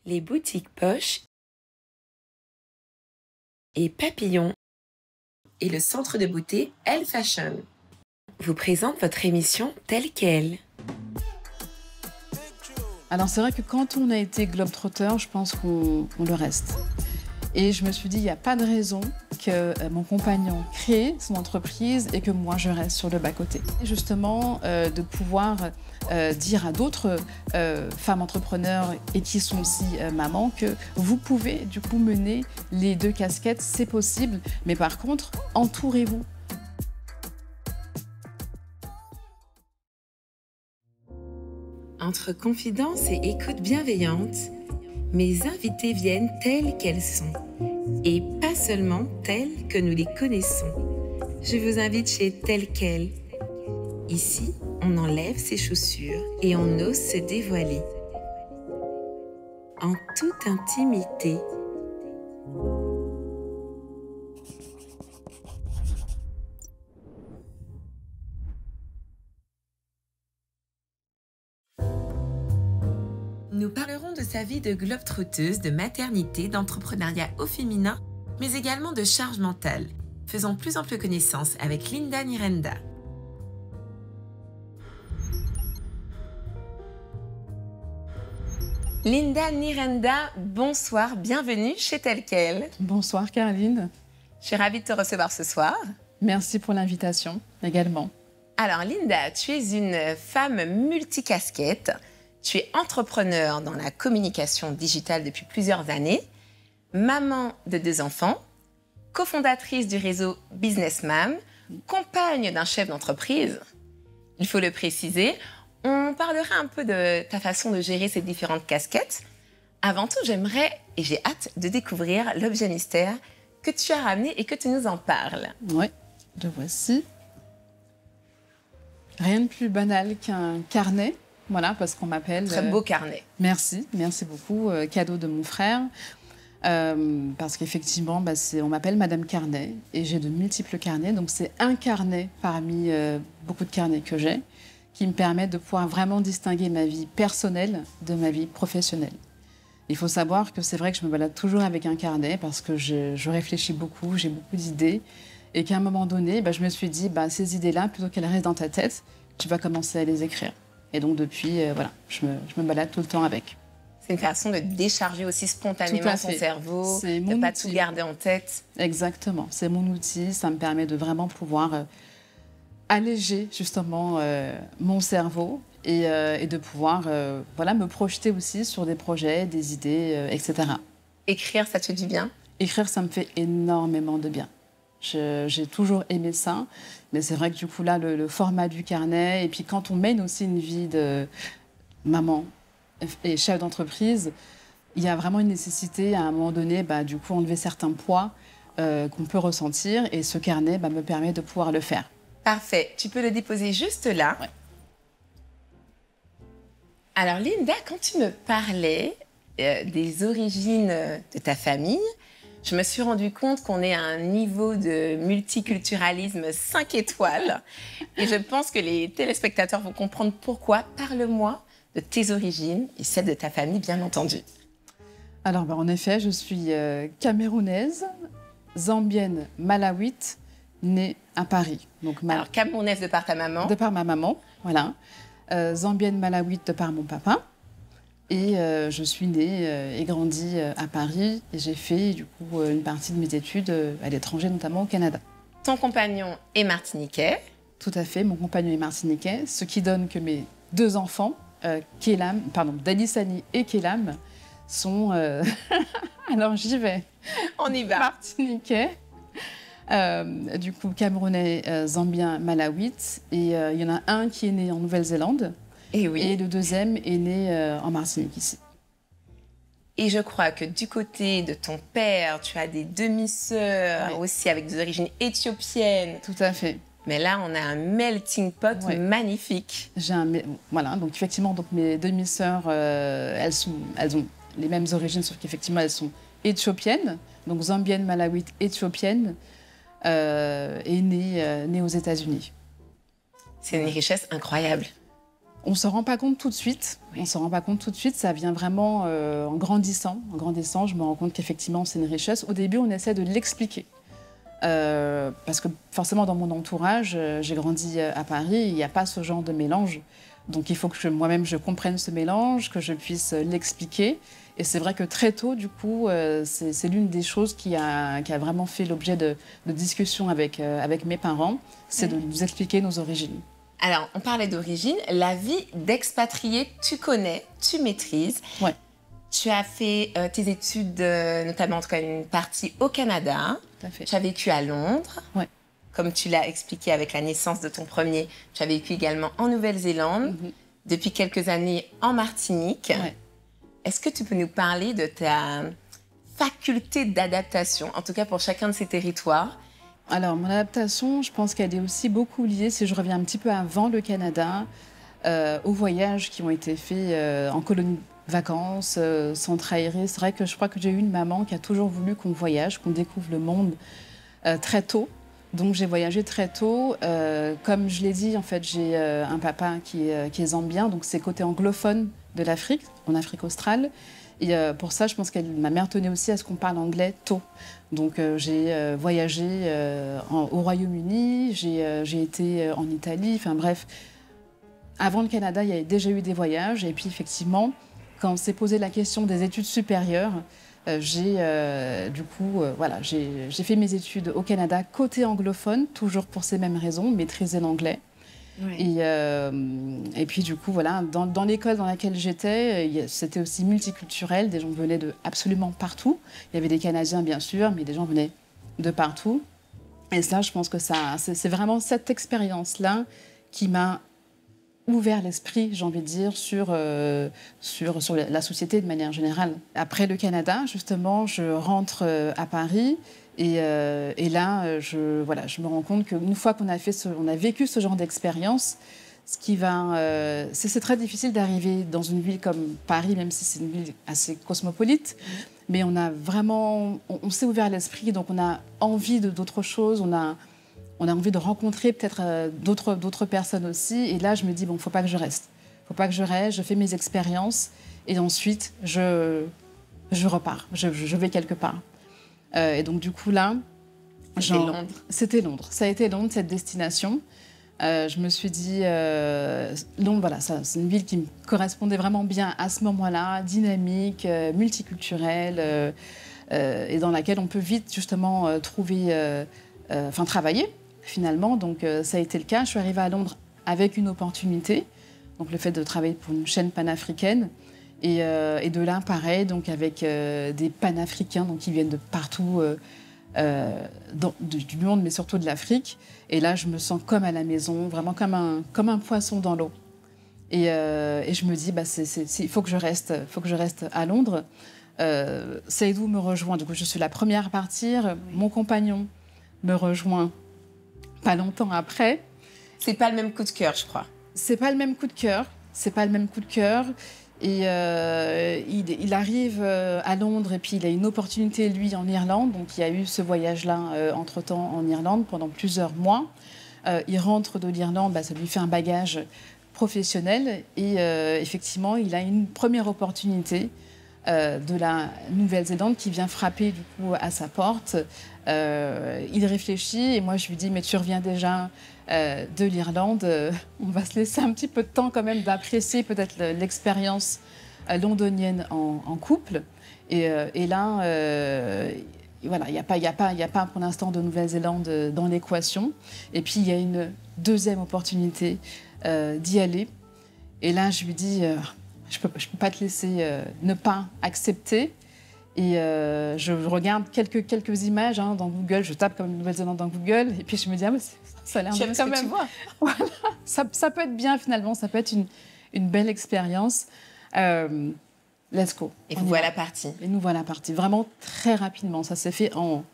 Les boutiques Poche et Papillon et le centre de beauté Elle Fashion vous présentent votre émission telle qu'elle. Alors c'est vrai que quand on a été globetrotter, je pense qu'on le reste. Et je me suis dit, il n'y a pas de raison que mon compagnon crée son entreprise et que moi je reste sur le bas-côté. Et justement, de pouvoir dire à d'autres femmes entrepreneurs et qui sont aussi mamans que vous pouvez du coup mener les deux casquettes, c'est possible. Mais par contre, entourez-vous. Entre confidence et écoute bienveillante, mes invités viennent telles qu'elles sont, et pas seulement telles que nous les connaissons. Je vous invite chez Telle Quelle. Ici, on enlève ses chaussures et on ose se dévoiler. En toute intimité. Nous parlerons de sa vie de globe-trotteuse, de maternité, d'entrepreneuriat au féminin, mais également de charge mentale. Faisons plus ample connaissance avec Linda Nirenda. Linda Nirenda, bonsoir, bienvenue chez Telle Quelle. Bonsoir Caroline. Je suis ravie de te recevoir ce soir. Merci pour l'invitation également. Alors Linda, tu es une femme multicasquette. Tu es entrepreneur dans la communication digitale depuis plusieurs années, maman de 2 enfants, cofondatrice du réseau Business Mam, compagne d'un chef d'entreprise. Il faut le préciser, on parlera un peu de ta façon de gérer ces différentes casquettes. Avant tout, j'aimerais et j'ai hâte de découvrir l'objet mystère que tu as ramené et que tu nous en parles. Oui, le voici. Rien de plus banal qu'un carnet. Voilà, parce qu'on m'appelle... Très beau carnet. Merci beaucoup. Cadeau de mon frère. Parce qu'effectivement, on m'appelle Madame Carnet et j'ai de multiples carnets. Donc, c'est un carnet parmi beaucoup de carnets que j'ai qui me permet de pouvoir vraiment distinguer ma vie personnelle de ma vie professionnelle. Il faut savoir que c'est vrai que je me balade toujours avec un carnet parce que je réfléchis beaucoup, j'ai beaucoup d'idées et qu'à un moment donné, je me suis dit, ces idées-là, plutôt qu'elles restent dans ta tête, tu vas commencer à les écrire. Et donc, depuis, voilà, je me balade tout le temps avec. C'est une façon de décharger aussi spontanément son cerveau, de ne pas tout garder en tête. Exactement, c'est mon outil. Ça me permet de vraiment pouvoir alléger justement mon cerveau et de pouvoir voilà, me projeter aussi sur des projets, des idées, etc. Écrire, ça te fait du bien? Écrire, ça me fait énormément de bien. J'ai toujours aimé ça, mais c'est vrai que du coup là, le format du carnet, et puis quand on mène aussi une vie de maman et chef d'entreprise, il y a vraiment une nécessité à un moment donné, du coup, enlever certains poids qu'on peut ressentir, et ce carnet me permet de pouvoir le faire. Parfait, tu peux le déposer juste là. Ouais. Alors Linda, quand tu me parlais des origines de ta famille, je me suis rendu compte qu'on est à un niveau de multiculturalisme 5 étoiles. Et je pense que les téléspectateurs vont comprendre pourquoi. Parle-moi de tes origines et celles de ta famille, bien entendu. Alors, en effet, je suis camerounaise, zambienne, malawite, née à Paris. Donc, Alors, camerounaise de par ta maman? De par ma maman, voilà. Zambienne, malawite de par mon papa. Et je suis née et grandie à Paris et j'ai fait du coup une partie de mes études à l'étranger, notamment au Canada. Ton compagnon est martiniquais? Tout à fait, mon compagnon est martiniquais, ce qui donne que mes 2 enfants, Danissani et Kélam, sont... Alors j'y vais. On y va. Martiniquais, du coup camerounais, zambien, malawite, et il y en a un qui est né en Nouvelle-Zélande. Et oui. Et le deuxième est né en Martinique, ici. Et je crois que du côté de ton père, tu as des demi-sœurs aussi avec des origines éthiopiennes. Tout à fait. Mais là, on a un melting pot magnifique. Voilà, donc effectivement, mes demi-sœurs, elles ont les mêmes origines, sauf qu'effectivement, elles sont éthiopiennes. Donc zambienne, malawite, éthiopienne, et née aux États-Unis. C'est une richesse incroyable. On ne se rend pas compte tout de suite. Oui. On ne se rend pas compte tout de suite. Ça vient vraiment en grandissant. En grandissant, je me rends compte qu'effectivement, c'est une richesse. Au début, on essaie de l'expliquer. Parce que forcément, dans mon entourage, j'ai grandi à Paris, il n'y a pas ce genre de mélange. Donc, il faut que moi-même, je comprenne ce mélange, que je puisse l'expliquer. Et c'est vrai que très tôt, du coup, c'est l'une des choses qui a vraiment fait l'objet de discussions avec mes parents, c'est de nous expliquer nos origines. Alors, on parlait d'origine. La vie d'expatrié, tu connais, tu maîtrises. Ouais. Tu as fait tes études, notamment en tout cas une partie au Canada. Tout à fait. Tu as vécu à Londres. Ouais. Comme tu l'as expliqué avec la naissance de ton premier, tu as vécu également en Nouvelle-Zélande, depuis quelques années en Martinique. Ouais. Est-ce que tu peux nous parler de ta faculté d'adaptation, en tout cas pour chacun de ces territoires? Alors, mon adaptation, je pense qu'elle est aussi beaucoup liée, si je reviens un petit peu avant le Canada, aux voyages qui ont été faits en colonie de vacances, centre aéré. C'est vrai que je crois que j'ai eu une maman qui a toujours voulu qu'on voyage, qu'on découvre le monde très tôt. Donc, j'ai voyagé très tôt. Comme je l'ai dit, en fait, j'ai un papa qui est zambien, donc c'est côté anglophone de l'Afrique, en Afrique australe. Et pour ça, je pense que ma mère tenait aussi à ce qu'on parle anglais tôt. Donc, j'ai voyagé au Royaume-Uni, j'ai été en Italie, enfin bref. Avant le Canada, il y avait déjà eu des voyages. Et puis, effectivement, quand on s'est posé la question des études supérieures, j'ai fait mes études au Canada, côté anglophone, toujours pour ces mêmes raisons, maîtriser l'anglais. Oui. Et puis du coup, voilà, dans l'école dans laquelle j'étais, c'était aussi multiculturel, des gens venaient de absolument partout. Il y avait des Canadiens, bien sûr, mais des gens venaient de partout. Et ça, je pense que c'est vraiment cette expérience-là qui m'a ouvert l'esprit, j'ai envie de dire, sur la société de manière générale. Après le Canada, justement, je rentre à Paris. Et là, je me rends compte qu'une fois qu'on a vécu ce genre d'expérience, c'est très difficile d'arriver dans une ville comme Paris, même si c'est une ville assez cosmopolite. Mais on s'est ouvert l'esprit, donc on a envie d'autres choses, on a envie de rencontrer peut-être d'autres personnes aussi. Et là, je me dis, bon, faut pas que je reste. Faut pas que je reste, je fais mes expériences et ensuite, je repars, je vais quelque part. Et donc, du coup, là... C'était Londres. C'était Londres. Ça a été Londres, cette destination. Je me suis dit... Londres, voilà, c'est une ville qui me correspondait vraiment bien à ce moment-là, dynamique, multiculturelle, et dans laquelle on peut vite, justement, travailler, finalement. Donc, ça a été le cas. Je suis arrivée à Londres avec une opportunité, donc le fait de travailler pour une chaîne panafricaine. Et de là, pareil, donc avec des panafricains donc, qui viennent de partout du monde, mais surtout de l'Afrique. Et là, je me sens comme à la maison, vraiment comme un poisson dans l'eau. Et je me dis, il faut que je reste à Londres. Seydou me rejoint, du coup, je suis la première à partir. Mon compagnon me rejoint pas longtemps après. C'est pas le même coup de cœur, je crois. C'est pas le même coup de cœur. Et il arrive à Londres et puis il a une opportunité, lui, en Irlande. Donc, il y a eu ce voyage-là, entre-temps, en Irlande, pendant plusieurs mois. Il rentre de l'Irlande, ça lui fait un bagage professionnel. Et effectivement, il a une première opportunité de la Nouvelle-Zélande qui vient frapper, du coup, à sa porte. Il réfléchit et moi, je lui dis, mais tu reviens déjà de l'Irlande, on va se laisser un petit peu de temps quand même d'apprécier peut-être l'expérience londonienne en couple. Et là, voilà, il n'y a pas pour l'instant de Nouvelle-Zélande dans l'équation. Et puis, il y a une deuxième opportunité d'y aller. Et là, je lui dis, je peux pas te laisser ne pas accepter. Et je regarde quelques images dans Google, je tape comme Nouvelle-Zélande dans Google, et puis je me dis, ça a l'air bien quand même. Tu vois. Voilà, ça peut être bien finalement, ça peut être une belle expérience. Let's go. Et vous voilà partis. Et nous voilà partis, vraiment très rapidement. Ça s'est fait en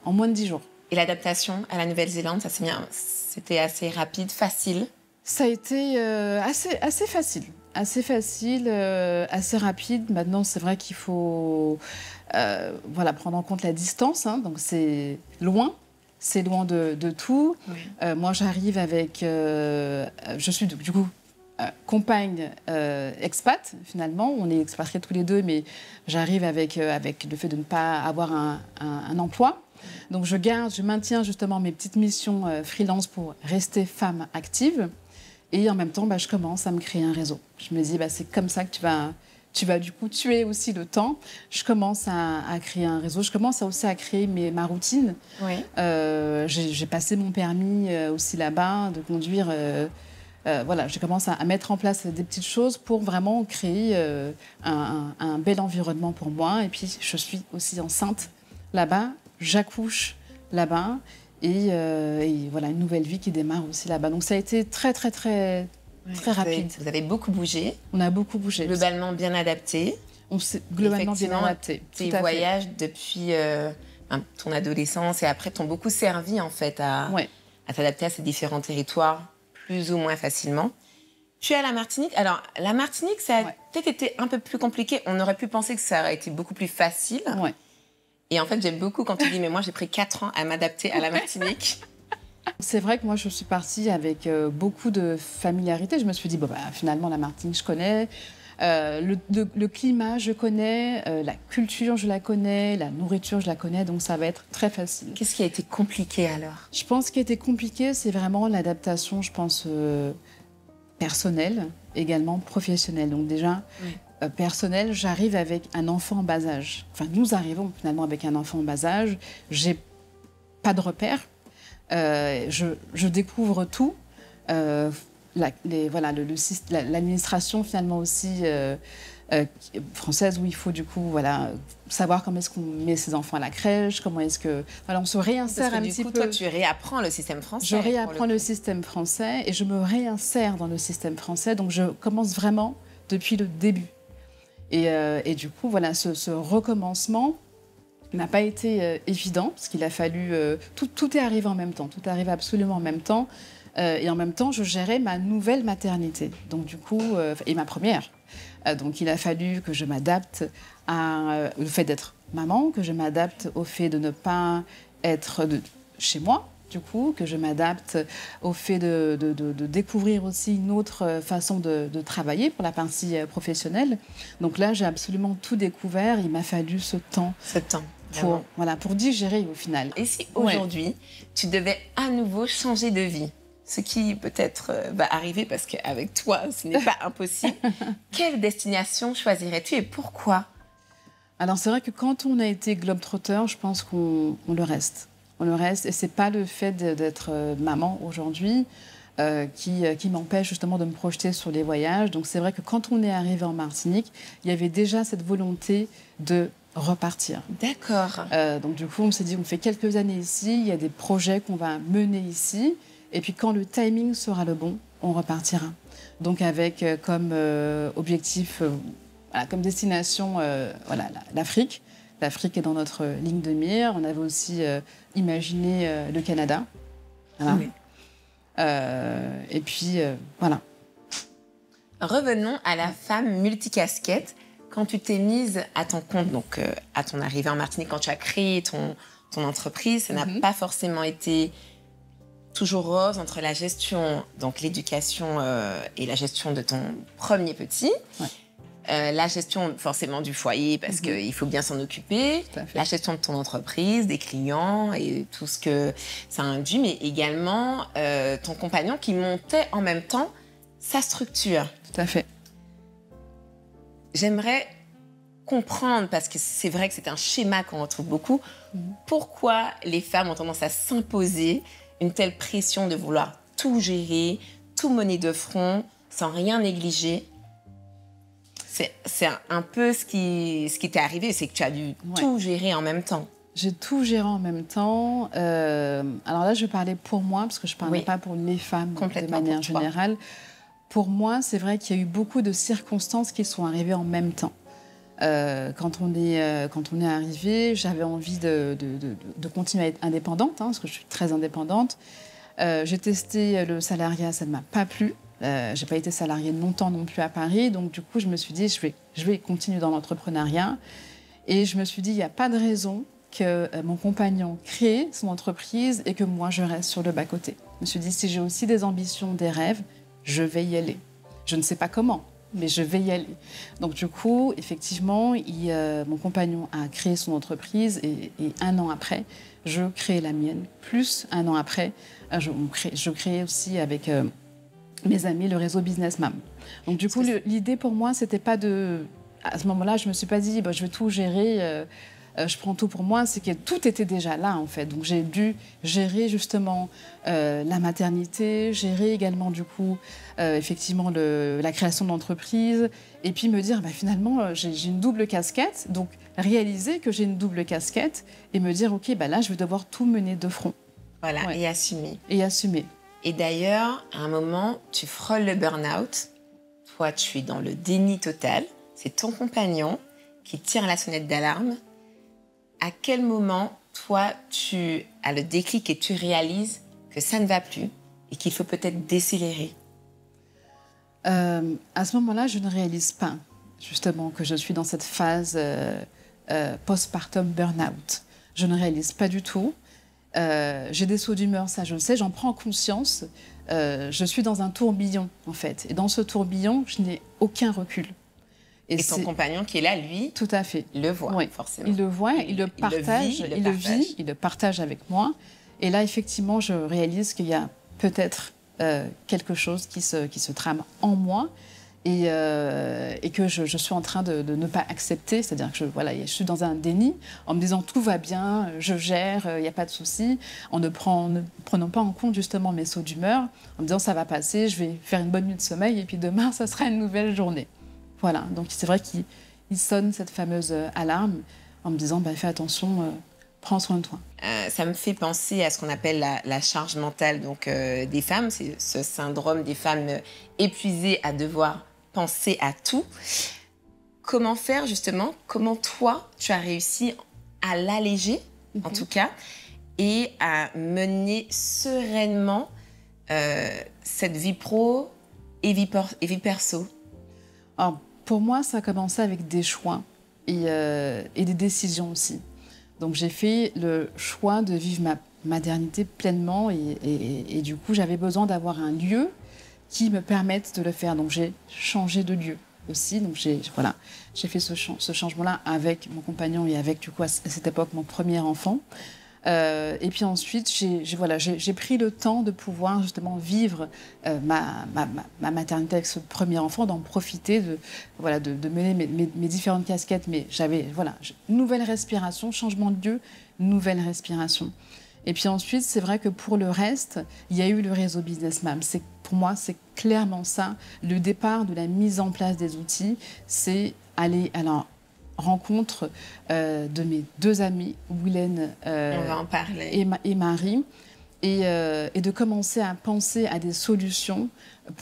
moins de 10 jours. Et l'adaptation à la Nouvelle-Zélande, c'était assez rapide, facile? Ça a été assez facile. Assez facile, assez rapide. Maintenant, c'est vrai qu'il faut prendre en compte la distance. Donc, c'est loin de tout. Oui. Moi, j'arrive avec... je suis du coup compagne expat, finalement. On est expatriés tous les deux, mais j'arrive avec le fait de ne pas avoir un emploi. Donc je maintiens justement mes petites missions freelance pour rester femme active. Et en même temps, je commence à me créer un réseau. Je me dis, c'est comme ça que tu vas du coup tuer aussi le temps. Je commence à créer un réseau. Je commence aussi à créer ma routine. Oui. J'ai passé mon permis aussi là-bas de conduire. Voilà, je commence à mettre en place des petites choses pour vraiment créer un bel environnement pour moi. Et puis, je suis aussi enceinte là-bas. J'accouche là-bas. Et voilà, une nouvelle vie qui démarre aussi là-bas. Donc, ça a été très, très, très, très rapide. Vous avez beaucoup bougé. On a beaucoup bougé. Globalement bien adapté. On s'est globalement bien adapté. Tes voyages depuis ton adolescence et après t'ont beaucoup servi en fait à t'adapter à ces différents territoires plus ou moins facilement. Tu es à la Martinique. Alors, la Martinique, ça a peut-être été un peu plus compliqué. On aurait pu penser que ça aurait été beaucoup plus facile. Ouais. Et en fait, j'aime beaucoup quand tu dis, mais moi, j'ai pris 4 ans à m'adapter à la Martinique. C'est vrai que moi, je suis partie avec beaucoup de familiarité. Je me suis dit, finalement, la Martinique, je connais. Le climat, je connais. La culture, je la connais. La nourriture, je la connais. Donc, ça va être très facile. Qu'est-ce qui a été compliqué, alors? Je pense qu'il a été compliqué, c'est vraiment l'adaptation, je pense, personnelle, également professionnelle. Donc, déjà... personnel, j'arrive avec un enfant en bas âge. Enfin, nous arrivons finalement avec un enfant en bas âge. J'ai pas de repères. Je découvre tout. L'administration finalement aussi française où il faut du coup savoir comment est-ce qu'on met ses enfants à la crèche, comment est-ce que on se réinsère un petit peu. Toi, tu réapprends le système français. Je réapprends le système français et je me réinsère dans le système français. Donc je commence vraiment depuis le début. Et du coup, ce recommencement n'a pas été évident, parce qu'il a fallu... tout est arrivé en même temps, tout arrive absolument en même temps. Et en même temps, je gérais ma nouvelle maternité, donc du coup, et ma première. Donc il a fallu que je m'adapte au fait d'être maman, que je m'adapte au fait de ne pas être chez moi, du coup, que je m'adapte au fait de découvrir aussi une autre façon de travailler pour la partie professionnelle. Donc là, j'ai absolument tout découvert. Il m'a fallu ce temps. Pour digérer au final. Et si aujourd'hui, tu devais à nouveau changer de vie, ce qui peut-être va arriver parce qu'avec toi, ce n'est pas impossible, quelle destination choisirais-tu et pourquoi? Alors c'est vrai que quand on a été globetrotter, je pense qu'on le reste. On le reste, et c'est pas le fait d'être maman aujourd'hui qui m'empêche justement de me projeter sur les voyages. Donc c'est vrai que quand on est arrivé en Martinique, il y avait déjà cette volonté de repartir. D'accord. Donc du coup, on s'est dit, on fait quelques années ici, il y a des projets qu'on va mener ici, et puis quand le timing sera le bon, on repartira. Donc avec comme objectif, comme destination, l'Afrique. L'Afrique est dans notre ligne de mire. On avait aussi imaginé le Canada. Voilà. Oui. Et puis, voilà. Revenons à la femme multicasquette. Quand tu t'es mise à ton compte, donc à ton arrivée en Martinique, quand tu as créé ton entreprise, ça n'a pas forcément été toujours rose entre la gestion, donc l'éducation et la gestion de ton premier petit. Ouais. La gestion forcément du foyer parce qu'il faut bien s'en occuper, la gestion de ton entreprise, des clients et tout ce que ça induit, mais également ton compagnon qui montait en même temps sa structure. Tout à fait. J'aimerais comprendre, parce que c'est vrai que c'est un schéma qu'on retrouve beaucoup, pourquoi les femmes ont tendance à s'imposer une telle pression de vouloir tout gérer, tout mener de front, sans rien négliger. C'est un peu ce qui t'est arrivé, c'est que tu as dû tout gérer en même temps. J'ai tout géré en même temps. Alors là, je parlais pour moi, parce que je ne parlais pas pour les femmes de manière générale. Pour moi, c'est vrai qu'il y a eu beaucoup de circonstances qui sont arrivées en même temps. Quand on est arrivé, j'avais envie de continuer à être indépendante, parce que je suis très indépendante. J'ai testé le salariat, ça ne m'a pas plu. Je n'ai pas été salariée longtemps non plus à Paris, donc du coup, je me suis dit, je vais continuer dans l'entrepreneuriat. Et je me suis dit, il n'y a pas de raison que mon compagnon crée son entreprise et que moi, je reste sur le bas-côté. Je me suis dit, si j'ai aussi des ambitions, des rêves, je vais y aller. Je ne sais pas comment, mais je vais y aller. Donc du coup, effectivement, mon compagnon a créé son entreprise et 1 an après, je crée la mienne. Plus 1 an après, je crée aussi avec mes amis le réseau Business Mam. Donc du coup, l'idée pour moi, c'était pas de... À ce moment-là, je me suis pas dit, bah, je vais tout gérer, je prends tout pour moi. C'est que tout était déjà là, en fait. Donc j'ai dû gérer justement la maternité, gérer également du coup, effectivement, la création de l'entreprise. Et puis me dire, bah, finalement, j'ai une double casquette. Donc réaliser que j'ai une double casquette et me dire, OK, bah, là, je vais devoir tout mener de front. Voilà, ouais. Et assumer. Et assumer. Et d'ailleurs, à un moment, tu frôles le burn-out. Toi, tu es dans le déni total. C'est ton compagnon qui tire la sonnette d'alarme. À quel moment, toi, tu as le déclic et tu réalises que ça ne va plus et qu'il faut peut-être décélérer? À ce moment-là, je ne réalise pas, justement, que je suis dans cette phase postpartum burn-out. Je ne réalise pas du tout. J'ai des sauts d'humeur, ça je le sais, j'en prends conscience. Je suis dans un tourbillon, en fait. Et dans ce tourbillon, je n'ai aucun recul. Et ton compagnon qui est là, lui, tout à fait. Il le voit, oui. Forcément. Il le voit, il le partage, il le vit, il le partage avec moi. Et là, effectivement, je réalise qu'il y a peut-être quelque chose qui se trame en moi et que je suis en train de ne pas accepter. C'est-à-dire que je suis dans un déni en me disant tout va bien, je gère, il n'y a pas de souci, en ne prenant pas en compte justement mes sauts d'humeur, en me disant ça va passer, je vais faire une bonne nuit de sommeil et puis demain, ça sera une nouvelle journée. Voilà, donc c'est vrai qu'il sonne cette fameuse alarme en me disant fais attention, prends soin de toi. Ça me fait penser à ce qu'on appelle la charge mentale donc, des femmes. C'est ce syndrome des femmes épuisées à devoir penser à tout. Comment faire justement? Comment toi, tu as réussi à l'alléger, en tout cas, et à mener sereinement cette vie pro et vie perso? Alors, pour moi, ça a commencé avec des choix et des décisions aussi. Donc, j'ai fait le choix de vivre ma maternité pleinement et du coup, j'avais besoin d'avoir un lieu qui me permette de le faire. Donc, j'ai changé de lieu aussi. Donc, j'ai fait ce changement-là avec mon compagnon et avec, du coup, à cette époque, mon premier enfant. Et puis ensuite, j'ai pris le temps de pouvoir justement vivre ma maternité avec ce premier enfant, d'en profiter, de mener mes différentes casquettes. Mais j'avais, nouvelle respiration, changement de lieu, nouvelle respiration. Et puis ensuite, c'est vrai que pour le reste, il y a eu le réseau Business Mam. Pour moi, c'est clairement ça. Le départ de la mise en place des outils, c'est aller rencontre de mes 2 amies, Willen On va en parler. et Marie, et de commencer à penser à des solutions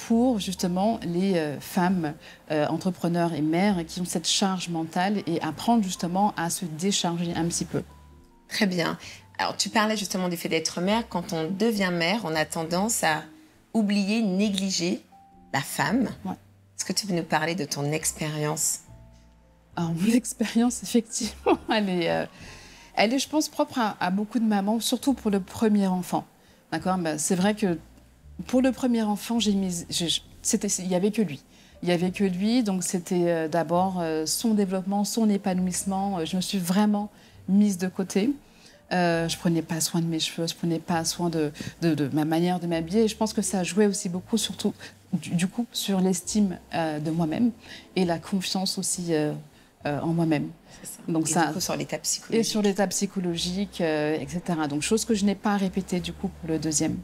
pour justement les femmes entrepreneurs et mères qui ont cette charge mentale et apprendre justement à se décharger un petit peu. Très bien. Alors, tu parlais justement du fait d'être mère. Quand on devient mère, on a tendance à oublier, négliger la femme. Ouais. Est-ce que tu veux nous parler de ton expérience? Alors, mon expérience, effectivement, elle est, je pense, propre à beaucoup de mamans, surtout pour le premier enfant. D'accord ? C'est vrai que pour le premier enfant, il n'y avait que lui. Il n'y avait que lui, donc c'était d'abord son développement, son épanouissement. Je me suis vraiment mise de côté. Je ne prenais pas soin de mes cheveux, je ne prenais pas soin de ma manière de m'habiller. Et je pense que ça jouait aussi beaucoup, surtout, du coup, sur l'estime de moi-même et la confiance aussi en moi-même. Donc et ça, du coup, sur l'état psychologique. Et sur l'état psychologique, etc. Donc, chose que je n'ai pas répétée, du coup, pour le deuxième.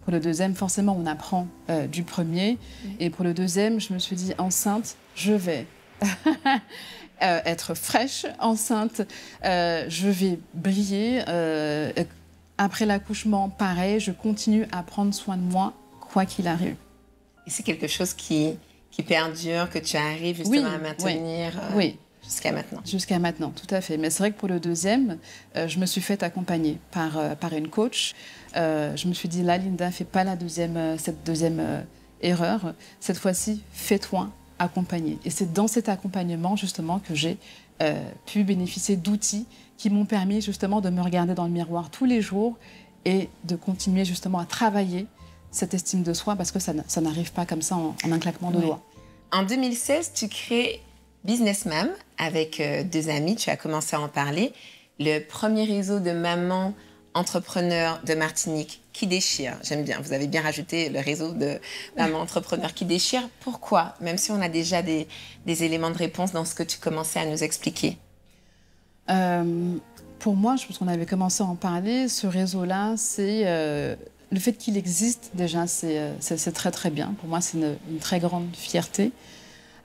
Pour le deuxième, forcément, on apprend du premier. Et pour le deuxième, je me suis dit, enceinte, je vais être fraîche, enceinte, je vais briller. Après l'accouchement, pareil, je continue à prendre soin de moi, quoi qu'il arrive. Et c'est quelque chose qui perdure, que tu arrives justement à maintenir jusqu'à maintenant. Jusqu'à maintenant, tout à fait. Mais c'est vrai que pour le deuxième, je me suis fait accompagner par une coach. Je me suis dit, là, Linda, fais pas cette deuxième erreur. Cette fois-ci, fais-toi accompagner. Et c'est dans cet accompagnement, justement, que j'ai pu bénéficier d'outils qui m'ont permis, justement, de me regarder dans le miroir tous les jours et de continuer, justement, à travailler cette estime de soi parce que ça n'arrive pas comme ça en un claquement de doigts. En 2016, tu crées Business Mam avec 2 amis, tu as commencé à en parler. Le premier réseau de mamans entrepreneurs de Martinique qui déchire. J'aime bien, vous avez bien rajouté le réseau de mamans entrepreneurs qui déchire. Pourquoi? Même si on a déjà des éléments de réponse dans ce que tu commençais à nous expliquer. Pour moi, je pense qu'on avait commencé à en parler. Ce réseau-là, c'est le fait qu'il existe, déjà, c'est très très bien. Pour moi, c'est une très grande fierté.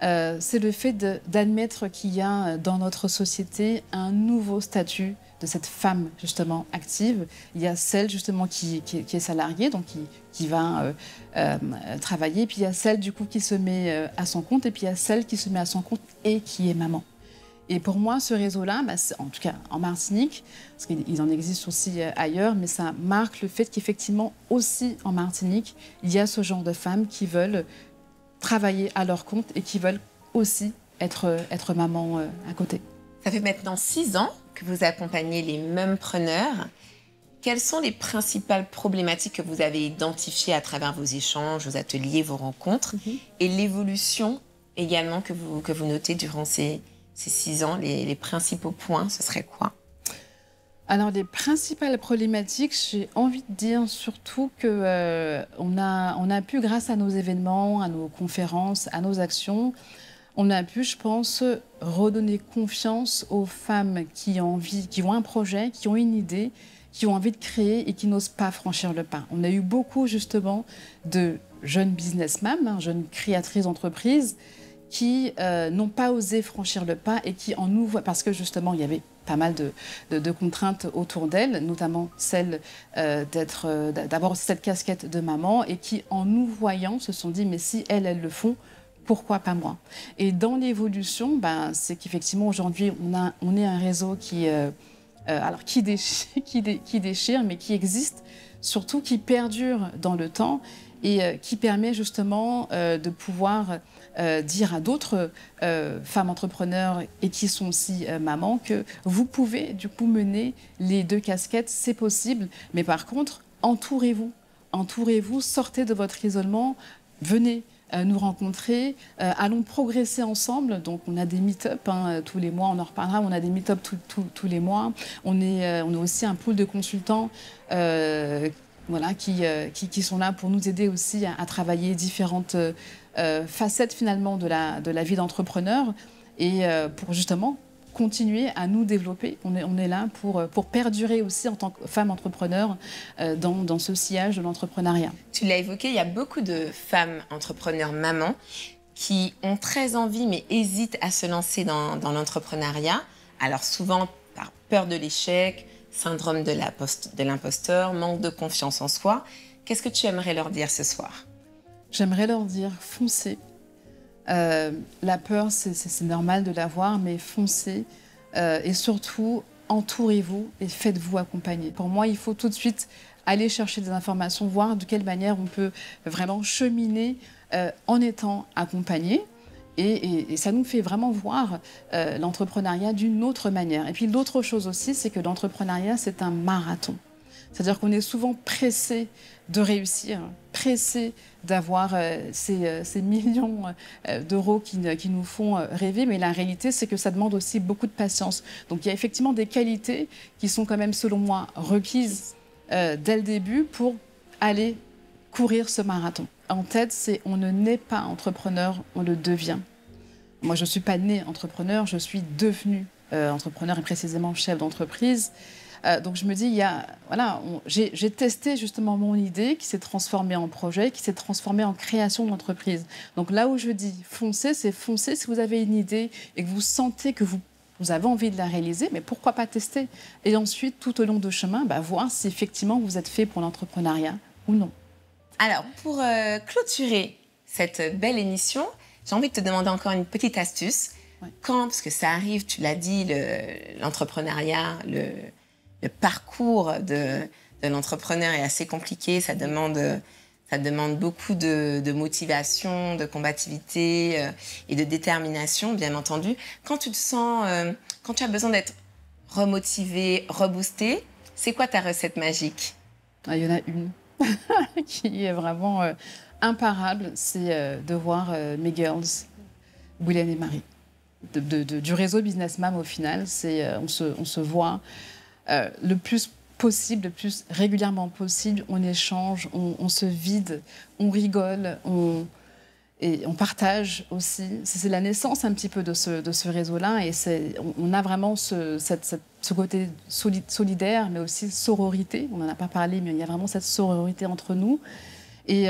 C'est le fait d'admettre qu'il y a dans notre société un nouveau statut de cette femme justement active. Il y a celle justement qui est salariée, donc qui va travailler, puis il y a celle du coup qui se met à son compte, et puis il y a celle qui se met à son compte et qui est maman. Et pour moi, ce réseau-là, en tout cas en Martinique, parce qu'il en existe aussi ailleurs, mais ça marque le fait qu'effectivement aussi en Martinique, il y a ce genre de femmes qui veulent travailler à leur compte et qui veulent aussi être maman à côté. Ça fait maintenant 6 ans que vous accompagnez les mumpreneurs. Quelles sont les principales problématiques que vous avez identifiées à travers vos échanges, vos ateliers, vos rencontres, et l'évolution également que vous notez durant ces 6 ans, les principaux points, ce serait quoi? Alors, les principales problématiques, j'ai envie de dire surtout que on a pu, grâce à nos événements, à nos conférences, à nos actions, on a pu, je pense, redonner confiance aux femmes qui ont un projet, qui ont une idée, qui ont envie de créer et qui n'osent pas franchir le pas. On a eu beaucoup, justement, de jeunes businessmen, jeunes créatrices d'entreprises, qui n'ont pas osé franchir le pas et qui en nous voient, parce que justement il y avait pas mal de contraintes autour d'elles, notamment celle d'avoir aussi cette casquette de maman, et qui en nous voyant se sont dit mais si elles le font, pourquoi pas moi? Et dans l'évolution, c'est qu'effectivement aujourd'hui on est un réseau qui déchire, mais qui existe, surtout qui perdure dans le temps et qui permet justement de pouvoir dire à d'autres femmes entrepreneurs et qui sont aussi mamans que vous pouvez du coup mener les 2 casquettes, c'est possible. Mais par contre, entourez-vous, sortez de votre isolement, venez nous rencontrer, allons progresser ensemble. Donc on a des meet-up tous les mois, on en reparlera, on a des meet-up tous les mois. On est aussi un pool de consultants qui sont là pour nous aider aussi à travailler différentes facettes finalement de la vie d'entrepreneur et pour justement continuer à nous développer. On est là pour perdurer aussi en tant que femme entrepreneur dans ce sillage de l'entrepreneuriat. Tu l'as évoqué, il y a beaucoup de femmes entrepreneurs mamans qui ont très envie mais hésitent à se lancer dans l'entrepreneuriat. Alors souvent par peur de l'échec, syndrome de l'imposteur, manque de confiance en soi. Qu'est-ce que tu aimerais leur dire ce soir? J'aimerais leur dire, foncez. La peur, c'est normal de l'avoir, mais foncez. Et surtout, entourez-vous et faites-vous accompagner. Pour moi, il faut tout de suite aller chercher des informations, voir de quelle manière on peut vraiment cheminer en étant accompagné. Et ça nous fait vraiment voir l'entrepreneuriat d'une autre manière. Et puis l'autre chose aussi, c'est que l'entrepreneuriat, c'est un marathon. C'est-à-dire qu'on est souvent pressé de réussir, pressé d'avoir ces millions d'euros qui nous font rêver, mais la réalité, c'est que ça demande aussi beaucoup de patience. Donc il y a effectivement des qualités qui sont quand même, selon moi, requises dès le début pour aller courir ce marathon. En tête, c'est on ne naît pas entrepreneur, on le devient. Moi, je ne suis pas née entrepreneur, je suis devenue entrepreneur et précisément chef d'entreprise. Donc je me dis, j'ai testé justement mon idée qui s'est transformée en projet, qui s'est transformée en création d'entreprise. Donc là où je dis foncez, c'est foncez si vous avez une idée et que vous sentez que vous avez envie de la réaliser, mais pourquoi pas tester? Et ensuite, tout au long du chemin, voir si effectivement vous êtes fait pour l'entrepreneuriat ou non. Alors, pour clôturer cette belle émission, j'ai envie de te demander encore une petite astuce. Ouais. Parce que ça arrive, tu l'as dit, l'entrepreneuriat, le parcours de l'entrepreneur est assez compliqué, ça demande beaucoup de motivation, de combativité et de détermination, bien entendu. Quand tu te sens, quand tu as besoin d'être remotivé, reboosté, c'est quoi ta recette magique? Il y en a une, qui est vraiment imparable, c'est de voir mes girls, Guylaine et Marie. Du réseau Business Mam, au final, on se voit le plus possible, le plus régulièrement possible. On échange, on se vide, on rigole, et on partage aussi. C'est la naissance un petit peu de ce réseau-là. Et on a vraiment ce côté solidaire, mais aussi sororité. On n'en a pas parlé, mais il y a vraiment cette sororité entre nous. Et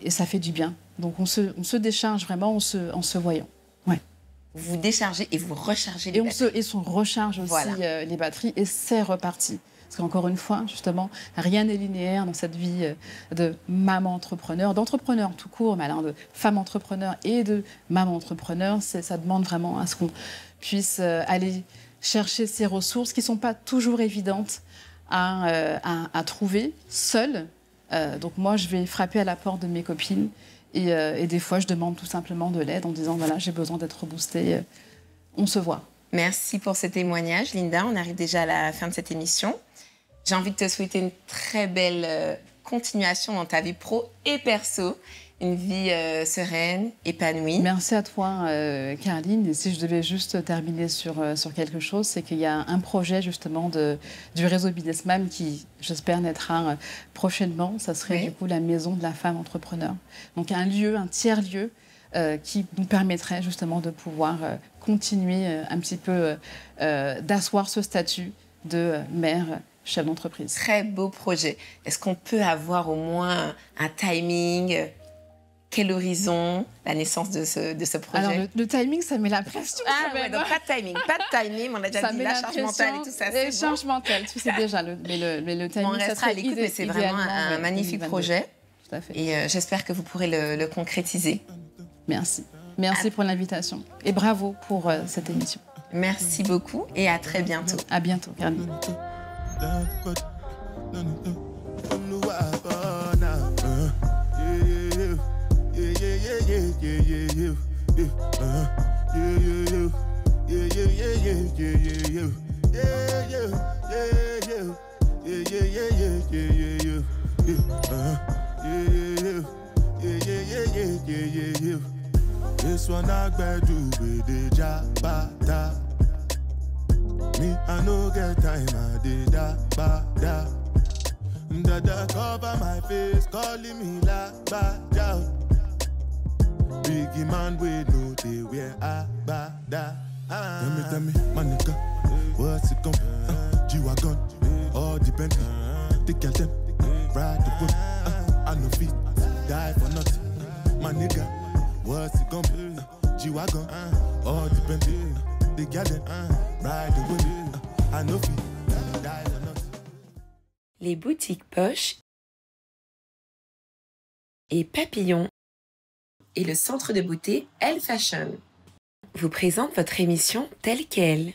ça fait du bien. Donc on se décharge vraiment en se voyant. Ouais. Vous déchargez et vous rechargez les batteries. Et on recharge aussi les batteries et c'est reparti. Parce qu'encore une fois, justement, rien n'est linéaire dans cette vie de maman entrepreneur, d'entrepreneur tout court, mais alors de femme entrepreneur et de maman entrepreneur. Ça demande vraiment à ce qu'on puisse aller chercher ces ressources qui ne sont pas toujours évidentes à trouver seule. Donc moi, je vais frapper à la porte de mes copines et des fois, je demande tout simplement de l'aide en disant, voilà, j'ai besoin d'être boostée. On se voit. Merci pour ce témoignage, Linda. On arrive déjà à la fin de cette émission. J'ai envie de te souhaiter une très belle continuation dans ta vie pro et perso. Une vie sereine, épanouie. Merci à toi, Caroline. Et si je devais juste terminer sur quelque chose, c'est qu'il y a un projet justement du réseau Business Mam qui, j'espère, naîtra prochainement. Ça serait du coup la maison de la femme entrepreneur. Donc un tiers-lieu qui nous permettrait justement de pouvoir continuer un petit peu d'asseoir ce statut de mère chef d'entreprise. Très beau projet. Est-ce qu'on peut avoir au moins un timing? Quel horizon, la naissance de ce projet? Alors, le timing, ça met la pression. Ah ouais, donc pas de timing, on a déjà dit la charge mentale et tout ça. La charge mentale, tu sais déjà, mais le timing, on restera à l'écoute, mais c'est vraiment un magnifique projet. Tout à fait. Et j'espère que vous pourrez le concrétiser. Merci. Merci pour l'invitation. Et bravo pour cette émission. Merci beaucoup et à très bientôt. À bientôt, Caroline. This one I better do with the jabata. Me, I no get time, I did da. Dada cover my face, calling me la baja. Biggie man, we know they wear a bada. Tell me, my nigga, what's it gon' be? G-Wagon, all the Bentley, the girl them, ride the whip. I no fit, die for nothing. My nigga, what's it gon' be? G-Wagon, all the Bentley, the girl them, ride the whip. I no fit, die for nothing. Les boutiques Poche et Papillon et le centre de beauté Elle Fashion vous présentent votre émission telle qu'elle.